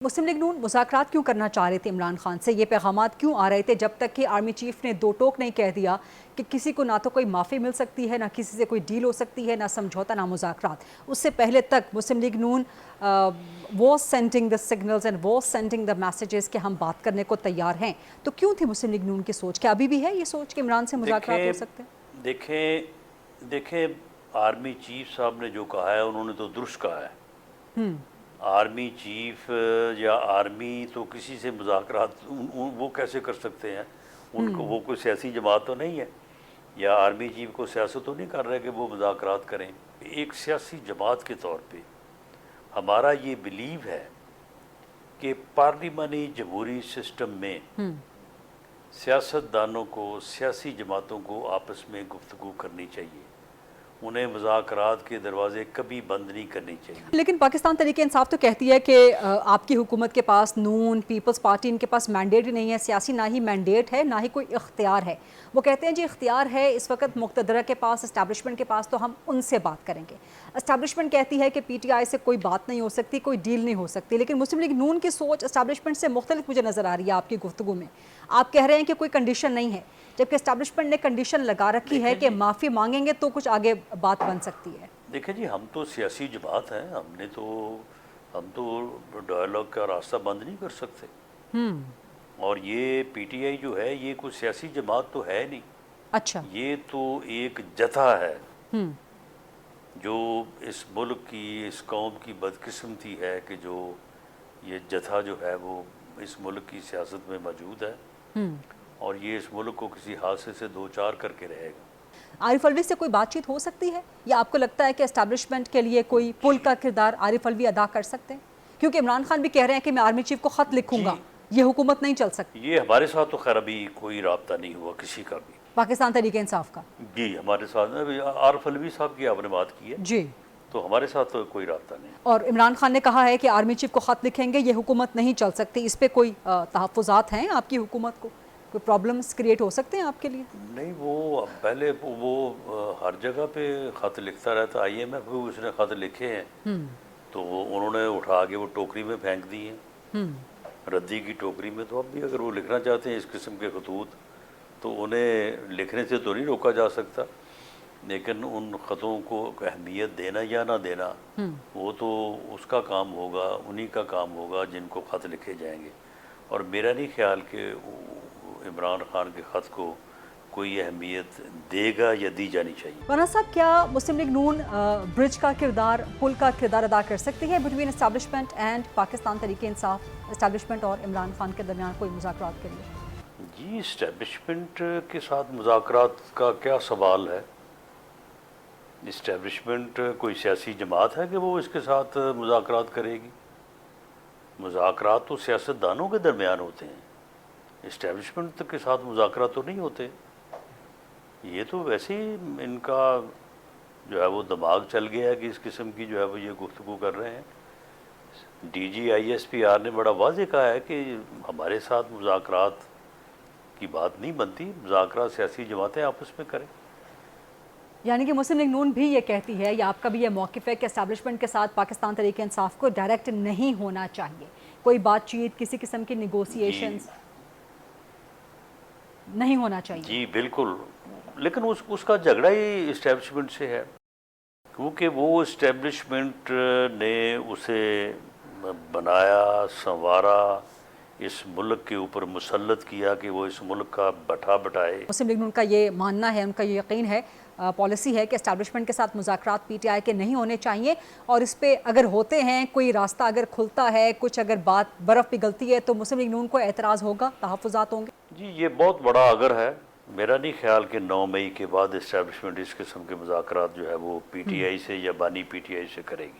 मुस्लिम लीग नून मुज़ाकरात क्यों करना चाह रहे थे इमरान खान से? ये पैगामात क्यों आ रहे थे जब तक कि आर्मी चीफ ने दो टोक नहीं कह दिया कि किसी को ना तो कोई माफ़ी मिल सकती है, ना किसी से कोई डील हो सकती है, ना समझौता, ना मुज़ाकरात। उससे पहले तक Muslim League Noon was sending the signals and was sending the messages कि हम बात करने को तैयार हैं। तो क्यों थी मुस्लिम लीग नून की सोच? क्या अभी भी है ये सोच कि इमरान से मुज़ाकरात हो सकते हैं? देखें, आर्मी चीफ साहब ने जो कहा है उन्होंने तो दुरुस्त कहा है। आर्मी चीफ या आर्मी तो किसी से मुज़ाकरात वो कैसे कर सकते हैं? उनको वो कोई सियासी जमात तो नहीं है, या आर्मी चीफ को सियासत तो नहीं कर रहे कि वो मुज़ाकरात करें। एक सियासी जमात के तौर पे हमारा ये बिलीव है कि पार्लिमानी जमहूरी सिस्टम में सियासतदानों को, सियासी जमातों को आपस में गुफ्तगू करनी चाहिए। उन्हें मुज़ाकरात के दरवाजे कभी बंद नहीं करनी चाहिए। लेकिन पाकिस्तान तहरीक इंसाफ तो कहती है कि आपकी हुकूमत के पास नून, पीपल्स पार्टी, इनके पास मैंडेट ही नहीं है सियासी, ना ही मैंडेट है, ना ही कोई इख्तियार है। वो कहते हैं जी इख्तियार है इस वक्त मुक़्तदरा के पास, इस्टेब्लिशमेंट के पास, तो हम उनसे बात करेंगे। इस्टेब्लिशमेंट कहती है कि PTI से कोई बात नहीं हो सकती, कोई डील नहीं हो सकती। लेकिन मुस्लिम लीग नून की सोच इस्टेब्लिशमेंट से मुख्तलिफ मुझे नज़र आ रही है आपकी गुफ्तगू में। आप कह रहे हैं कि कोई कंडीशन नहीं है, जबकि इस्टेब्लिशमेंट ने कंडीशन लगा रखी है कि माफ़ी मांगेंगे तो कुछ आगे बात बन सकती है। देखिए जी, हम तो सियासी जमात हैं, हम तो डायलॉग का रास्ता बंद नहीं कर सकते। और ये PTI जो है ये कोई सियासी जमात तो है नहीं। अच्छा, ये तो एक जथा है जो इस मुल्क की, इस कौम की बदकिस्मती है कि जो ये जथा जो है वो इस मुल्क की सियासत में मौजूद है और ये इस मुल्क को किसी हादसे से दो चार करके रहेगा। आरिफ अलवी से कोई बातचीत हो सकती है, या आपको लगता है कि एस्टैब्लिशमेंट के लिए कोई पुल का किरदार आरिफ अलवी अदा कर सकते हैं? क्योंकि इमरान खान भी कह रहे हैं कि मैं आर्मी चीफ को खत लिखूंगा, ये हुकूमत नहीं चल सकती। ये हमारे साथ तो खैर अभी कोई राब्ता नहीं हुआ किसी का भी, पाकिस्तान तहरीक इंसाफ का। जी हमारे साथ आरिफ अलवी साहब की आपने बात की है जी, तो हमारे साथ तो कोई राब्ता नहीं। और इमरान खान ने कहा है कि आर्मी चीफ को खत लिखेंगे, ये हुकूमत नहीं चल सकती। इस पे कोई तहफ़्फ़ुज़ात हैं आपकी हुकूमत को? कोई प्रॉब्लम्स क्रिएट हो सकते हैं आपके लिए? नहीं, वो पहले वो हर जगह पे ख़त लिखता रहता। IMF को उसने ख़त लिखे हैं तो वो उन्होंने उठा के वो टोकरी में फेंक दिए, रद्दी की टोकरी में। तो अब भी अगर वो लिखना चाहते हैं इस किस्म के खतूत तो उन्हें लिखने से तो नहीं रोका जा सकता, लेकिन उन ख़तों को अहमियत देना या ना देना वो तो उसका काम होगा, उन्हीं का काम होगा जिनको ख़त लिखे जाएंगे। और मेरा नहीं ख्याल कि इमरान खान के ख़त को कोई अहमियत देगा या दी जानी चाहिए। मौलाना साहब, क्या मुस्लिम लीग नून ब्रिज का किरदार, पुल का किरदार अदा कर सकती है between establishment and Pakistan Tehreek Insaf, establishment और इमरान खान के दरमियान कोई मुज़ाकरात के लिए? जी, इस्टेब्लिशमेंट के साथ मुज़ाकरात का क्या सवाल है? इस्टेब्लिशमेंट कोई सियासी जमात है कि वो इसके साथ मुज़ाकरात करेगी? मुज़ाकरात तो सियासतदानों के दरमियान होते हैं, इस्टेब्लिशमेंट के साथ मुज़ाकरात तो नहीं होते। ये तो वैसे ही इनका जो है वो दिमाग चल गया है कि इस किस्म की जो है वो ये गुफ्तगू कर रहे हैं। DG ISPR ने बड़ा वाज़ेह कहा है कि हमारे साथ मुज़ाकरात की बात नहीं बनती, मुज़ाकरात सियासी जमातें आपस में करें। यानी कि मुस्लिम लीग नून भी ये कहती है, या आपका भी ये मौक़िफ़ है कि एस्टैब्लिशमेंट के साथ पाकिस्तान तहरीक इंसाफ को डायरेक्ट नहीं होना चाहिए, कोई बातचीत, किसी किस्म की निगोसिएशंस नहीं होना चाहिए? जी बिल्कुल, लेकिन उसका झगड़ा ही इस्टेब्लिशमेंट से है, क्योंकि वो इस्टेब्लिशमेंट ने उसे बनाया, संवारा, इस मुल्क के ऊपर मुसल्लत किया कि वो इस मुल्क का बटा बटाए। मुस्लिम लीग नून का ये मानना है, उनका ये यकीन है, पॉलिसी है कि एस्टैब्लिशमेंट के साथ मुज़ाकरात PTI के नहीं होने चाहिए, और इस पे अगर होते हैं, कोई रास्ता अगर खुलता है, कुछ अगर बात बर्फ़ पिघलती है तो मुस्लिम लीग नून को एतराज़ होगा, तहफ़्फ़ुज़ात होंगे? जी ये बहुत बड़ा अगर है। मेरा नहीं ख्याल कि 9 मई के बाद इस्टेब्लिशमेंट इस किस्म के मुज़ाकरात जो है वो PTI से या बानी PTI से करेगी।